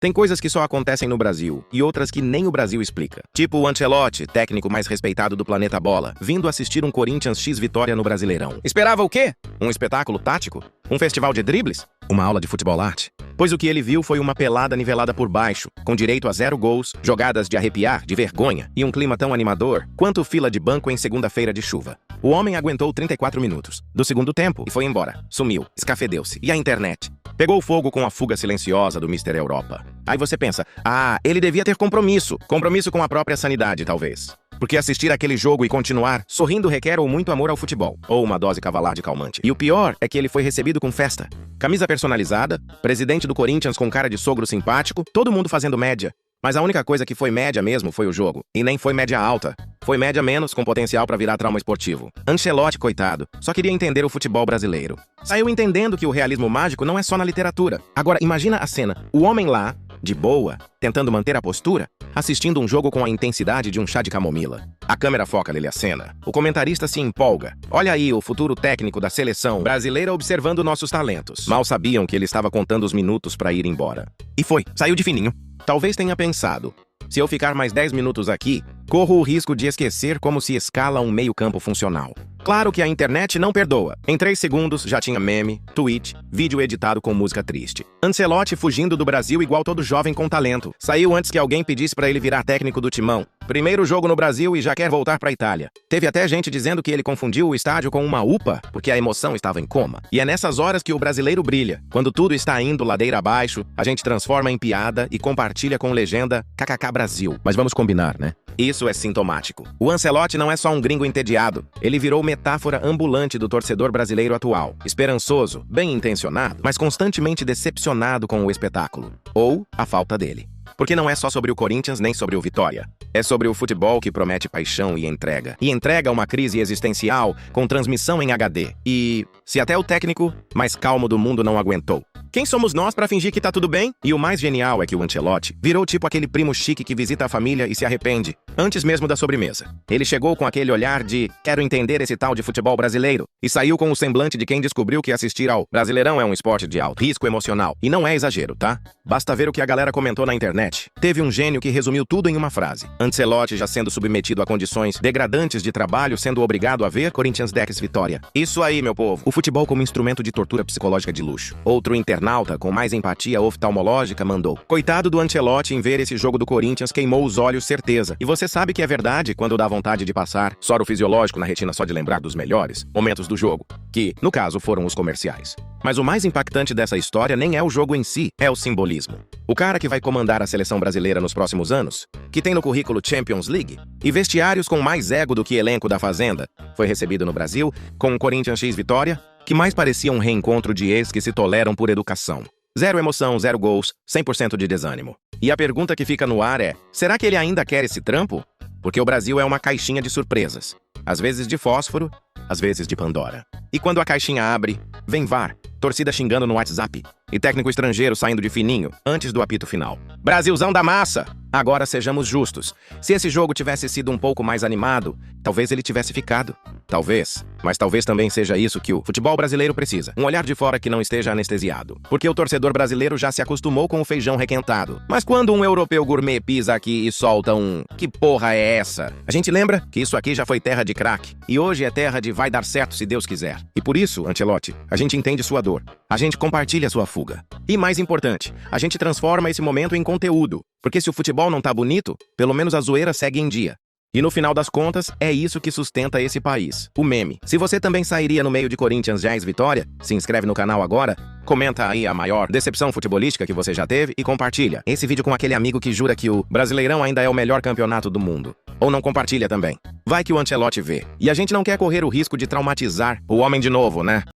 Tem coisas que só acontecem no Brasil e outras que nem o Brasil explica. Tipo o Ancelotti, técnico mais respeitado do planeta bola, vindo assistir um Corinthians X Vitória no Brasileirão. Esperava o quê? Um espetáculo tático? Um festival de dribles? Uma aula de futebol arte? Pois o que ele viu foi uma pelada nivelada por baixo, com direito a 0 gols, jogadas de arrepiar, de vergonha, e um clima tão animador quanto fila de banco em segunda-feira de chuva. O homem aguentou 34 minutos do segundo tempo e foi embora. Sumiu, escafedeu-se. E a internet? Pegou fogo com a fuga silenciosa do Mr. Europa. Aí você pensa, ele devia ter compromisso. Compromisso com a própria sanidade, talvez. Porque assistir aquele jogo e continuar sorrindo requer ou muito amor ao futebol, ou uma dose cavalar de calmante. E o pior é que ele foi recebido com festa. Camisa personalizada, presidente do Corinthians com cara de sogro simpático, todo mundo fazendo média. Mas a única coisa que foi média mesmo foi o jogo. E nem foi média alta. Foi média menos, com potencial pra virar trauma esportivo. Ancelotti, coitado, só queria entender o futebol brasileiro. Saiu entendendo que o realismo mágico não é só na literatura. Agora, imagina a cena. O homem lá, de boa, tentando manter a postura, assistindo um jogo com a intensidade de um chá de camomila. A câmera foca nele a cena. O comentarista se empolga. Olha aí o futuro técnico da seleção brasileira observando nossos talentos. Mal sabiam que ele estava contando os minutos pra ir embora. E foi. Saiu de fininho. Talvez tenha pensado, se eu ficar mais 10 minutos aqui, corro o risco de esquecer como se escala um meio-campo funcional. Claro que a internet não perdoa. Em 3 segundos já tinha meme, tweet, vídeo editado com música triste. Ancelotti fugindo do Brasil igual todo jovem com talento. Saiu antes que alguém pedisse pra ele virar técnico do Timão. Primeiro jogo no Brasil e já quer voltar pra Itália. Teve até gente dizendo que ele confundiu o estádio com uma UPA, porque a emoção estava em coma. E é nessas horas que o brasileiro brilha. Quando tudo está indo ladeira abaixo, a gente transforma em piada e compartilha com legenda KKK Brasil. Mas vamos combinar, né? Isso é sintomático. O Ancelotti não é só um gringo entediado. Ele virou metáfora ambulante do torcedor brasileiro atual. Esperançoso, bem intencionado, mas constantemente decepcionado com o espetáculo. Ou a falta dele. Porque não é só sobre o Corinthians nem sobre o Vitória. É sobre o futebol que promete paixão e entrega. E entrega uma crise existencial com transmissão em HD. E se até o técnico mais calmo do mundo não aguentou. Quem somos nós pra fingir que tá tudo bem? E o mais genial é que o Ancelotti virou tipo aquele primo chique que visita a família e se arrepende, antes mesmo da sobremesa. Ele chegou com aquele olhar de quero entender esse tal de futebol brasileiro e saiu com o semblante de quem descobriu que assistir ao Brasileirão é um esporte de alto risco emocional. E não é exagero, tá? Basta ver o que a galera comentou na internet. Teve um gênio que resumiu tudo em uma frase. Ancelotti já sendo submetido a condições degradantes de trabalho, sendo obrigado a ver Corinthians X Vitória. Isso aí, meu povo. O futebol como instrumento de tortura psicológica de luxo. Outro internauta com mais empatia oftalmológica mandou: coitado do Ancelotti em ver esse jogo do Corinthians, queimou os olhos, certeza. E você sabe que é verdade quando dá vontade de passar soro fisiológico na retina só de lembrar dos melhores momentos do jogo, que, no caso, foram os comerciais. Mas o mais impactante dessa história nem é o jogo em si, é o simbolismo. O cara que vai comandar a seleção brasileira nos próximos anos, que tem no currículo Champions League e vestiários com mais ego do que elenco da Fazenda, foi recebido no Brasil com um Corinthians X Vitória, que mais parecia um reencontro de ex que se toleram por educação. 0 emoção, 0 gols, 100% de desânimo. E a pergunta que fica no ar é, será que ele ainda quer esse trampo? Porque o Brasil é uma caixinha de surpresas. Às vezes de fósforo, às vezes de Pandora. E quando a caixinha abre, vem VAR, torcida xingando no WhatsApp e técnico estrangeiro saindo de fininho antes do apito final. Brasilzão da massa! Agora sejamos justos. Se esse jogo tivesse sido um pouco mais animado, talvez ele tivesse ficado. Talvez. Mas talvez também seja isso que o futebol brasileiro precisa. Um olhar de fora que não esteja anestesiado. Porque o torcedor brasileiro já se acostumou com o feijão requentado. Mas quando um europeu gourmet pisa aqui e solta um "que porra é essa?", a gente lembra que isso aqui já foi terra de crack. E hoje é terra de vai dar certo se Deus quiser. E por isso, Ancelotti, a gente entende sua dor. A gente compartilha sua fuga. E mais importante, a gente transforma esse momento em conteúdo. Porque se o futebol não tá bonito, pelo menos a zoeira segue em dia. E no final das contas, é isso que sustenta esse país, o meme. Se você também sairia no meio de Corinthians X Vitória, se inscreve no canal agora, comenta aí a maior decepção futebolística que você já teve e compartilha esse vídeo com aquele amigo que jura que o Brasileirão ainda é o melhor campeonato do mundo. Ou não compartilha também. Vai que o Ancelotti vê. E a gente não quer correr o risco de traumatizar o homem de novo, né?